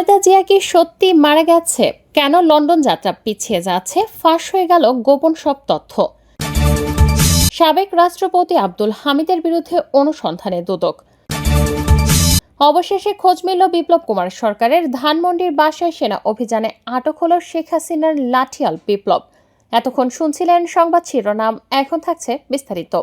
খালেদা জিয়া কি সত্যি মারা গেছে? কেন লন্ডন যাত্রা পিছিয়ে যাচ্ছে? ফাঁস হয়ে গেল গোপন সব তথ্য। সাবেক রাষ্ট্রপতি আব্দুল হামিদের বিরুদ্ধে অনুসন্ধানে দুদক। অবশেষে খোঁজ মিলল বিপ্লব কুমার সরকারের। ধানমন্ডির বাসায় সেনা অভিযানে আটক হল শেখ হাসিনার লাঠিয়াল বিপ্লব। এতক্ষণ শুনছিলেন সংবাদ শিরোনাম, এখন থাকছে বিস্তারিত।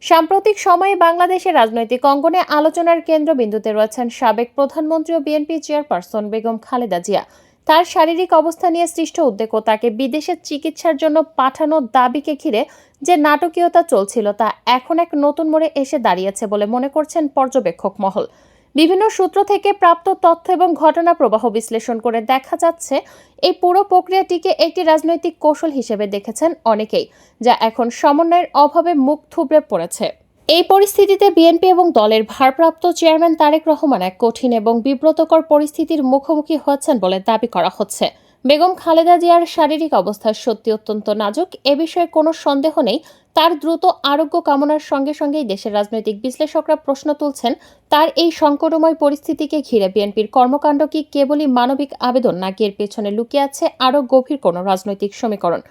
সাম্প্রতিক সময়ে বাংলাদেশের রাজনৈতিক অঙ্গনে আলোচনার কেন্দ্রবিন্দুতে রয়েছেন সাবেক প্রধানমন্ত্রী ও বিএনপি চেয়ারপারসন বেগম খালেদা জিয়া। তার শারীরিক অবস্থা নিয়ে সৃষ্ট উদ্বেগ ও তাকে বিদেশে চিকিৎসার জন্য পাঠানোর দাবিকে ঘিরে যে নাটকীয়তা চলছিল তা এখন এক নতুন মোড়ে এসে দাঁড়িয়েছে বলে মনে করছেন পর্যবেক্ষক মহল। বিভিন্ন সূত্র থেকে প্রাপ্ত তথ্য এবং ঘটনা প্রবাহ বিশ্লেষণ করে দেখা যাচ্ছে এই পুরো প্রক্রিয়াটিকে একটি রাজনৈতিক কৌশল হিসেবে দেখেছেন অনেকেই, যা এখন সমন্বয়ের অভাবে মুখ থুবড়ে পড়েছে। এই পরিস্থিতিতে বিএনপি এবং দলের ভারপ্রাপ্ত চেয়ারম্যান তারেক রহমান এক কঠিন এবং বিব্রতকর পরিস্থিতির মুখোমুখি হচ্ছেন বলে দাবি করা হচ্ছে। বেগম খালেদা জিয়ার শারীরিক অবস্থা সত্যি অত্যন্ত নাজুক, এ বিষয়ে কোনো সন্দেহ নেই। তার দ্রুত আরোগ্য কামনার সঙ্গে সঙ্গেই দেশের রাজনৈতিক বিশ্লেষকরা প্রশ্ন তুলছেন, তার এই সংকটময় পরিস্থিতিকে ঘিরে বিএনপির কর্মকাণ্ড কি কেবলই মানবিক আবেদন, নাকি এর পেছনে লুকিয়ে আছে আরও গভীর কোনো রাজনৈতিক সমীকরণ।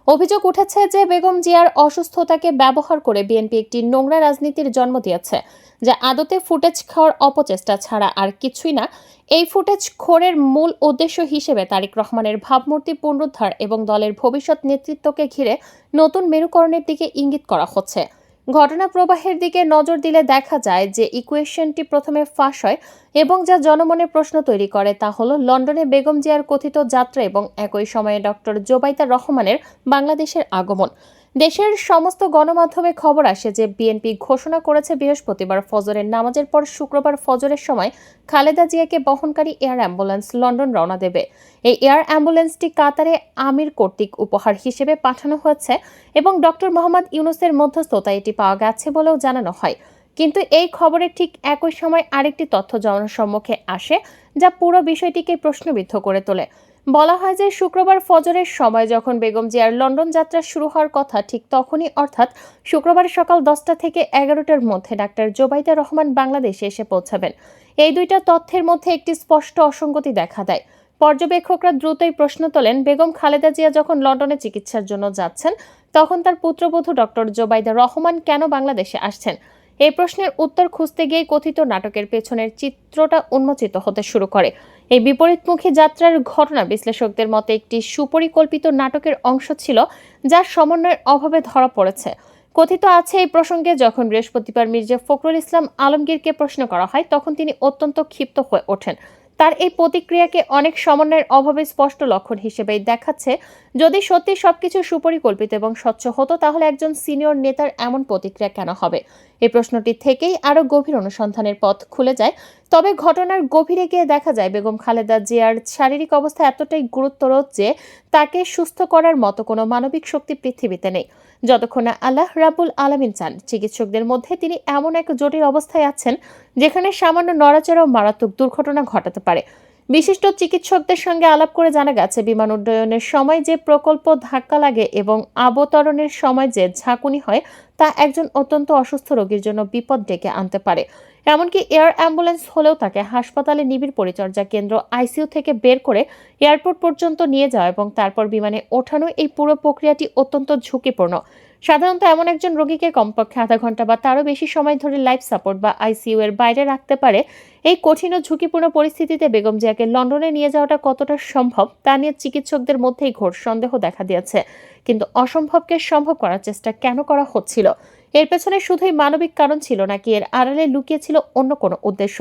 অভিযোগ উঠেছে যে বেগম জিয়ার অসুস্থতাকে ব্যবহার করে বিএনপি একটি নোংরা রাজনীতির জন্ম দিয়েছে, যা আদতে ফুটেজ খাওয়ার অপচেষ্টা ছাড়া আর কিছুই না। এই ফুটেজ খোরের মূল উদ্দেশ্য হিসেবে তারেক রহমানের ভাবমূর্তি পুনরুদ্ধার এবং দলের ভবিষ্যৎ নেতৃত্বকে ঘিরে নতুন মেরুকরণের দিকে ইঙ্গিত করা হচ্ছে। ঘটনা প্রবাহের দিকে নজর দিলে দেখা যায় যে ইকুয়েশনটি প্রথমে ফাঁস হয় এবং যা জনমনে প্রশ্ন তৈরি করে তা হলো লন্ডনে বেগম জিয়ার কথিত যাত্রা এবং একই সময়ে ডক্টর জোবাইদা রহমানের বাংলাদেশের আগমন। দেশের সমস্ত গণমাধ্যমে খবর আসে যে বিএনপি ঘোষণা করেছে বৃহস্পতিবার ফজরের নামাজের পর শুক্রবার ফজরের সময় খালেদা জিয়াকে বহনকারী এয়ার অ্যাম্বুলেন্স লন্ডন রওনা দেবে। এই এয়ার অ্যাম্বুলেন্সটি কাতারে আমির কর্তৃক উপহার হিসেবে পাঠানো হয়েছে এবং ডক্টর মোহাম্মদ ইউনূসের মধ্যস্থতায় এটি পাওয়া গেছে বলেও জানানো হয়। কিন্তু এই খবরের ঠিক একই সময় আরেকটি তথ্য জনসম্মুখে আসে, যা পুরো বিষয়টিকে প্রশ্নবিদ্ধ করে তোলে। বলা হয় যে শুক্রবার ফজরের সময় যখন বেগম জিয়ার লন্ডন যাত্রা শুরু হওয়ার কথা, ঠিক তখনই অর্থাৎ শুক্রবার সকাল 10টা থেকে 11টার মধ্যে ডাক্তার জোবাইদা রহমান বাংলাদেশে এসে পৌঁছাবেন। এই দুইটা তথ্যের মধ্যে একটি স্পষ্ট অসঙ্গতি দেখা দেয়। পর্যবেক্ষকরা দ্রুতই প্রশ্ন তোলেন, বেগম খালেদা জিয়া যখন লন্ডনে চিকিৎসার জন্য যাচ্ছেন তখন তার পুত্রবধূ ডক্টর জোবাইদা রহমান কেন বাংলাদেশে আসছেন? এই প্রশ্নের উত্তর খুঁজতে গিয়ে কথিত নাটকের পেছনের চিত্রটা উন্মোচিত হতে শুরু করে। এই বিপরীতমুখী যাত্রার ঘটনা বিশ্লেষকদের মতে একটি সুপরিকল্পিত নাটকের অংশ ছিল, যা সমন্বয়ের অভাবে ধরা পড়েছে। কথিত আছে এই প্রসঙ্গে যখন বৃহস্পতিবার মির্জা ফখরুল ইসলাম আলমগীরকে প্রশ্ন করা হয় তখন তিনি অত্যন্ত ক্ষিপ্ত হয়ে ওঠেন। তার এই প্রতিক্রিয়াকে অনেক সমন্বয়ের অভাবে স্পষ্ট লক্ষণ হিসেবেই দেখাচ্ছে। যদি সত্যি সবকিছু সুপরিকল্পিত এবং স্বচ্ছ হতো তাহলে একজন সিনিয়র নেতার এমন প্রতিক্রিয়া কেন হবে? এই প্রশ্নটি থেকেই আরও গভীর অনুসন্ধানের পথ খুলে যায়। তবে ঘটনার গভীরে গিয়ে দেখা যায় বেগম খালেদা জিয়ার শারীরিক অবস্থা এতটাই গুরুতর যে তাকে সুস্থ করার মতো কোনো মানবিক শক্তি পৃথিবীতে নেই। যতক্ষণ না আল্লাহ রাব্বুল আলামিন চান, চিকিৎসকদের মধ্যে তিনি এমন এক জটিল অবস্থায় আছেন যেখানে সামান্য নড়াচড়াও মারাত্মক দুর্ঘটনা ঘটাতে পারে। বিশিষ্ট চিকিৎসকদের সঙ্গে আলাপ করে জানা গেছে বিমান উড্ডয়নের সময় যে প্রকল্প ধাক্কা লাগে এবং অবতরণের সময় যে ঝাঁকুনি হয় তা একজন অত্যন্ত অসুস্থ রোগীর জন্য বিপদ ডেকে আনতে পারে। এমনকি এয়ার অ্যাম্বুলেন্স হলেও তাকে হাসপাতালে নিবিড় পরিচর্যা কেন্দ্র আইসিইউ থেকে বের করে এয়ারপোর্ট পর্যন্ত নিয়ে যাওয়া এবং তারপর বিমানে ওঠানো, এই পুরো প্রক্রিয়াটি অত্যন্ত ঝুঁকিপূর্ণ। সাধারণত এমন একজন রোগীকে কমপক্ষে আধা ঘন্টা বা তারও বেশি সময় ধরে লাইফ সাপোর্ট বা আইসিইউ এর বাইরে রাখতে পারে। এই কঠিন ও ঝুঁকিপূর্ণ পরিস্থিতিতে বেগম জিয়াকে লন্ডনে নিয়ে যাওয়াটা কতটা সম্ভব তা নিয়ে চিকিৎসকদের মধ্যেই ঘোর সন্দেহ দেখা দিয়েছে। কিন্তু অসম্ভবকে সম্ভব করার চেষ্টা কেন করা হচ্ছিল? এর পেছনে শুধুই মানবিক কারণ ছিল নাকি এর আড়ালে লুকিয়ে ছিল অন্য কোনো উদ্দেশ্য?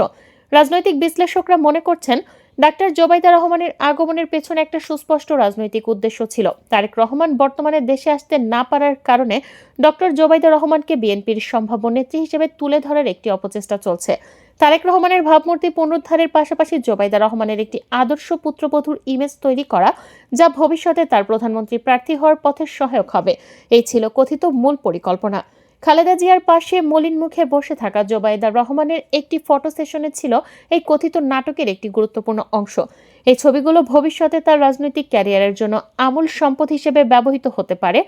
রাজনৈতিক বিশ্লেষকরা মনে করছেন ডাক্তার জোবাইদা রহমানের আগমনের পেছনে একটা সুস্পষ্ট রাজনৈতিক উদ্দেশ্য ছিল। তারেক রহমান বর্তমানে দেশে আসতে না পারার কারণে ডক্টর জোবাইদা রহমানকে বিএনপির সম্ভাব্য নেত্রী হিসেবে তুলে ধরার একটি অপচেষ্টা চলছে। তারেক রহমানের ভাবমূর্তি পুনরুদ্ধারের পাশাপাশি জোবাইদা রহমানের একটি আদর্শ পুত্রবধূর ইমেজ তৈরি করা, যা ভবিষ্যতে তার প্রধানমন্ত্রী প্রার্থী হওয়ার পথে সহায়ক হবে, এই ছিল কথিত মূল পরিকল্পনা। খালেদা জিয়ার পাশে মলিন মুখে বসে থাকা জোবাইদা রহমানের একটি ফটো সেশনে ছিল এই কথিত নাটকের একটি গুরুত্বপূর্ণ অংশ। এই ছবিগুলো ভবিষ্যতে তার রাজনৈতিক ক্যারিয়ারের জন্য আমূল সম্পদ হিসেবে ব্যবহৃত হতে পারে।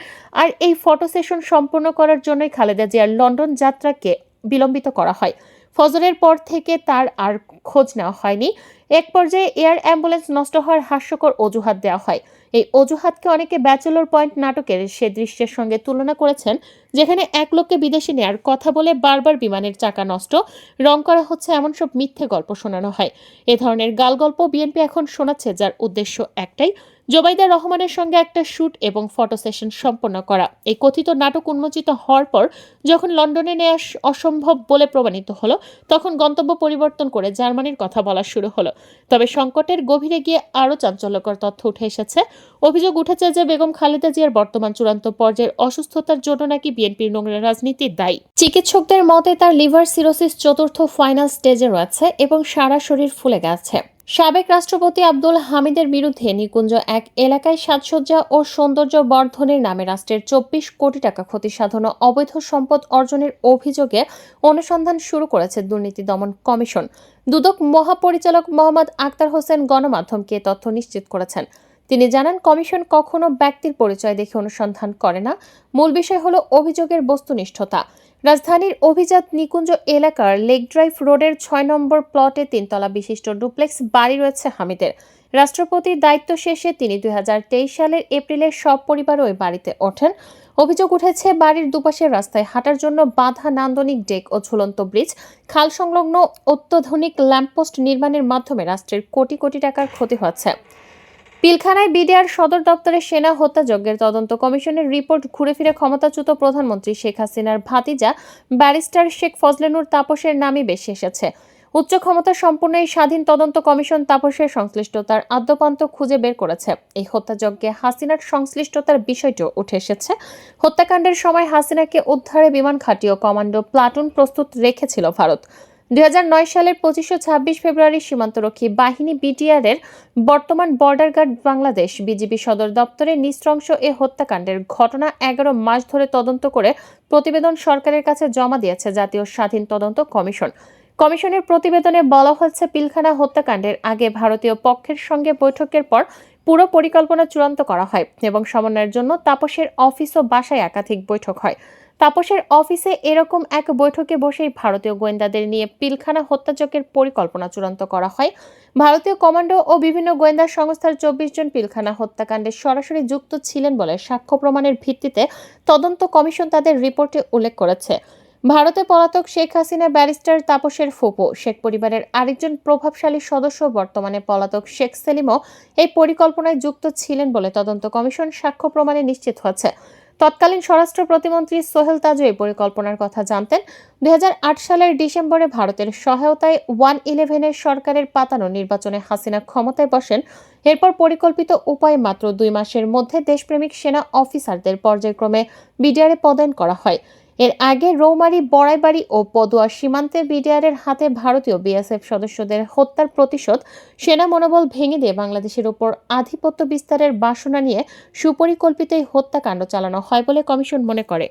আর এই ফটো সেশন সম্পূর্ণ করার জন্যই খালেদা জিয়ার লন্ডন যাত্রাকে বিলম্বিত করা হয়। ফজরের পর থেকে তার আর খোঁজ নেওয়া হয়নি। এক পর্যায়ে এয়ার অ্যাম্বুলেন্স নষ্ট হওয়ার হাস্যকর অজুহাত দেওয়া হয়। এই অজুহাতকে অনেকে ব্যাচেলর পয়েন্ট নাটকের সে দৃশ্যের সঙ্গে তুলনা করেছেন, যেখানে এক লোককে বিদেশে নেয়ার কথা বলে বারবার বিমানের চাকা নষ্ট, রং করা হচ্ছে, এমন সব মিথ্যে গল্প শোনানো হয়। এ ধরনের গালগল্প বিএনপি এখন শোনাচ্ছে, যার উদ্দেশ্য একটাই, জোবাইদা রহমানের সঙ্গে একটা শুট এবং ফটো সেশন সম্পন্ন করা। এই কথিত নাটক উন্মোচিত হওয়ার পর যখন লন্ডনে নেওয়া অসম্ভব বলে প্রমাণিত হলো, তখন গন্তব্য পরিবর্তন করে জার্মানির কথা বলা শুরু হলো। তবে সংকটের গভীরে গিয়ে আরও চাঞ্চল্যকর তথ্য উঠে এসেছে। অভিযোগ উঠেছে যে বেগম খালেদা জিয়ার বর্তমান চূড়ান্ত পর্যায়ের অসুস্থতার জন্য নাকি বিএনপির নোংরা রাজনীতি দায়ী। চিকিৎসকদের মতে তার লিভার সিরোসিস চতুর্থ ফাইনাল স্টেজে রয়েছে এবং সারা শরীর ফুলে গেছে। সাবেক রাষ্ট্রপতি আব্দুল হামিদের বিরুদ্ধে নিকুঞ্জ এক এলাকায় সাজসজ্জা ও সৌন্দর্য বর্ধনের নামে রাষ্ট্রের 24 কোটি টাকা ক্ষতি সাধন ও অবৈধ সম্পদ অর্জনের অভিযোগে অনুসন্ধান শুরু করেছে দুর্নীতি দমন কমিশন। দুদক মহাপরিচালক মোহাম্মদ আক্তার হোসেন গণমাধ্যমকে তথ্য নিশ্চিত করেছেন। তিনি জানান, কমিশন কখনো ব্যক্তির পরিচয় দেখে অনুসন্ধান করে না। মূল বিষয় হলো অভিযোগের বস্তুনিষ্ঠতা। রাজধানীর অভিজাত নিকুঞ্জ এলাকার লেক ড্রাইভ রোডের 6 নম্বর প্লটে 3 তলা বিশিষ্ট ডুপ্লেক্স বাড়ি রয়েছে হামিদের। রাষ্ট্রপতির দায়িত্ব শেষে তিনি 2023 সালের এপ্রিলে সপরিবারে ওই বাড়িতে ওঠেন। অভিযোগ উঠেছে, বাড়ির দুপাশের রাস্তায় হাঁটার জন্য বাঁধা নান্দনিক ডেক ও ঝুলন্ত ব্রিজ, খাল সংলগ্ন অত্যাধুনিক ল্যাম্পপোস্ট নির্মাণের মাধ্যমে রাষ্ট্রের কোটি কোটি টাকার ক্ষতি হচ্ছে। পিলখানায় বিডিআর সদর দপ্তরে সেনা হত্যাযজ্ঞের তদন্ত কমিশনের রিপোর্ট ঘুরে ফিরে ক্ষমতাচ্যুত প্রধানমন্ত্রী শেখ হাসিনার ভাতিজা ব্যারিস্টার শেখ ফজলে নূর তাপসের নামই বেশি এসেছে। উচ্চ ক্ষমতা সম্পন্ন এই স্বাধীন তদন্ত কমিশন তাপসের সংশ্লিষ্টতার আদ্যপান্ত খুঁজে বের করেছে। এই হত্যাযজ্ঞে হাসিনার সংশ্লিষ্টতার বিষয়টিও উঠে এসেছে। হত্যাকাণ্ডের সময় হাসিনাকে উদ্ধারে বিমান ঘাঁটি ও কমান্ডো প্লাটুন প্রস্তুত রেখেছিল ভারত। 2009 সালের 25-26 ফেব্রুয়ারি সীমান্তরক্ষী বাহিনী বিটিআর-এর বর্তমান বর্ডার গার্ড বাংলাদেশ বিজিবি সদর দপ্তরে নৃশংস এ হত্যাকাণ্ডের ঘটনা 11 মাস ধরে তদন্ত করে প্রতিবেদন সরকারের কাছে জমা দিয়েছে জাতীয় স্বাধীন তদন্ত কমিশন। কমিশনের প্রতিবেদনে বলা হয়েছে, পিলখানা হত্যাকাণ্ডের আগে ভারতীয় পক্ষের সঙ্গে বৈঠকের পর পুরো পরিকল্পনা চূড়ান্ত করা হয় এবং সমন্বয়ের জন্য তাপসের অফিস ও বাসায় একাধিক বৈঠক হয়। তাপসের অফিসে এরকম এক বৈঠকে বসেই ভারতীয় গোয়েন্দাদের নিয়ে পিলখানা হত্যাযজ্ঞের পরিকল্পনা চূড়ান্ত করা হয়। ভারতীয় কমান্ডো ও বিভিন্ন গোয়েন্দা সংস্থার 24 জন পিলখানা হত্যাকাণ্ডে সরাসরি যুক্ত ছিলেন বলে সাক্ষ্য প্রমাণের ভিত্তিতে তদন্ত কমিশন তাদের রিপোর্টে উল্লেখ করেছে। ভারতে পলাতক শেখ হাসিনা ব্যারিস্টার তাপসের ফুপু, শেখ পরিবারের আরেকজন প্রভাবশালী সদস্য বর্তমানে পলাতক শেখ সেলিমও এই পরিকল্পনায় যুক্ত ছিলেন বলে তদন্ত কমিশন সাক্ষ্য প্রমাণে নিশ্চিত হয়েছে। তৎকালীন স্বরাষ্ট্র প্রতিমন্ত্রী সোহেল তাজু এই পরিকল্পনার কথা জানতেন। 2008 সালের ডিসেম্বরে ভারতের সহায়তায় 111-এর সরকারের পাতানো নির্বাচনে হাসিনা ক্ষমতায় বসেন। এরপর পরিকল্পিত উপায়ে মাত্র 2 মাসের মধ্যে দেশপ্রেমিক সেনা অফিসারদের পর্যায়ক্রমে বিডিআরে পদায়ন করা হয়। এর আগে রৌমারী, বড়াইবাড়ি ও পদুয়া সীমান্তে বিডিআরের হাতে ভারতীয় বিএসএফ সদস্যদের হত্যার প্রতিশোধ, সেনা মনোবল ভেঙে দিয়ে বাংলাদেশের উপর আধিপত্য বিস্তারের বাসনা নিয়ে সুপরিকল্পিত এই হত্যাকাণ্ড চালানো হয় বলে কমিশন মনে করে।